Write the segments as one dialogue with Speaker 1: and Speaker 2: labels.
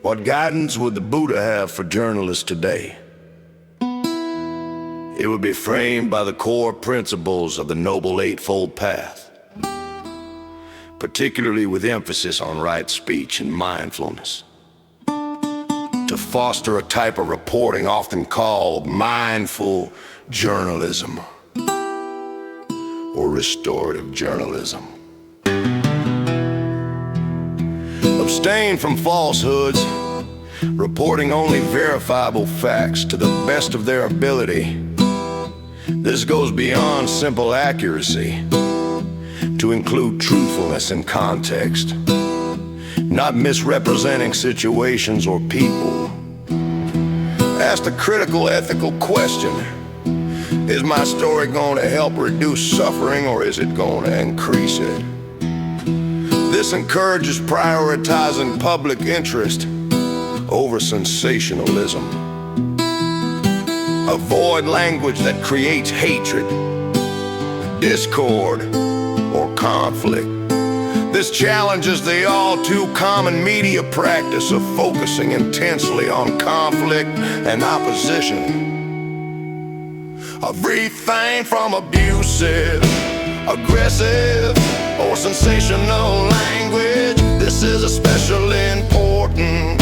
Speaker 1: What guidance would the Buddha have for journalists today? It would be framed by the core principles of the Noble Eightfold Path, particularly with emphasis on right speech and mindfulness, to foster a type of reporting often called mindful journalism or restorative journalism. Abstain from falsehoods, reporting only verifiable facts to the best of their ability. This goes beyond simple accuracy to include truthfulness and context, not misrepresenting situations or people. Ask the critical ethical question: is my story going to help reduce suffering, or is it going to increase it? This encourages prioritizing public interest over sensationalism. Avoid language that creates hatred, discord, or conflict. This challenges the all-too-common media practice of focusing intensely on conflict and opposition. Refrain from abusive, aggressive, or sensational language. This is especially important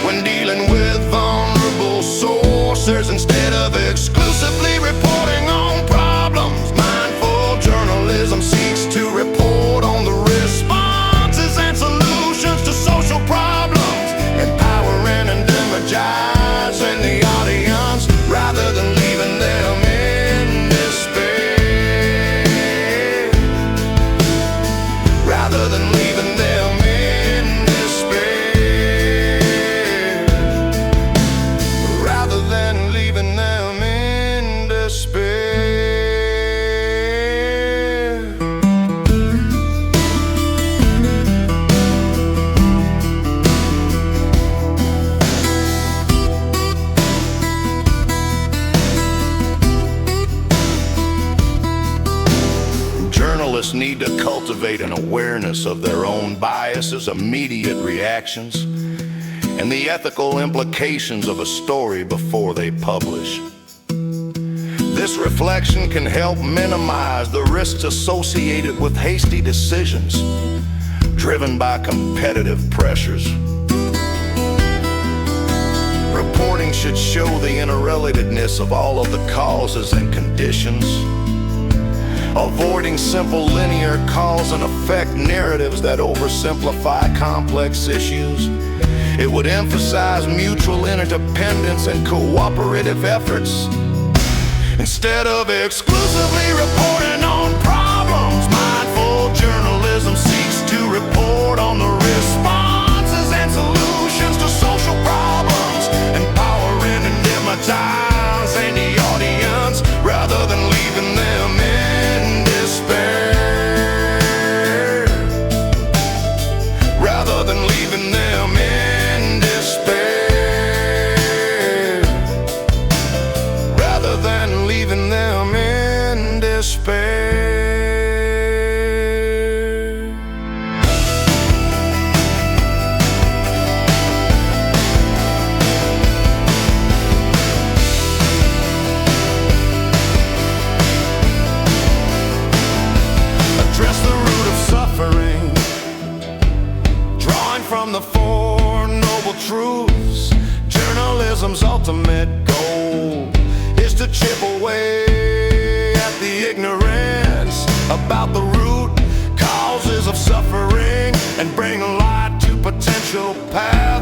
Speaker 1: when dealing with vulnerable sources. Instead of exclusively reporting on problems, mindful journalism seeks to report on the responses and solutions to social problems, empowering and energizing the audience rather than leaving them in despair. Rather than leaving them in despair. Rather than leaving them in despair. Journalists need to cultivate an awareness of their own biases, immediate reactions, and the ethical implications of a story before they publish. This reflection can help minimize the risks associated with hasty decisions driven by competitive pressures. Reporting should show the interrelatedness of all of the causes and conditions, avoiding simple linear cause and effect narratives that oversimplify complex issues. It would emphasize mutual interdependence and cooperative efforts instead of exclusively reporting on problems. Mindful journalism seeks to report on the responses and solutions to social problems, empowering and democratizing the audience rather than leaving them in despair. Rather than leaving them in despair. Rather than leaving them in despair. Address the root of suffering, drawing from the Four Noble Truths. Journalism's ultimate goal is to chip away at the ignorance about the root causes of suffering and bring light to potential paths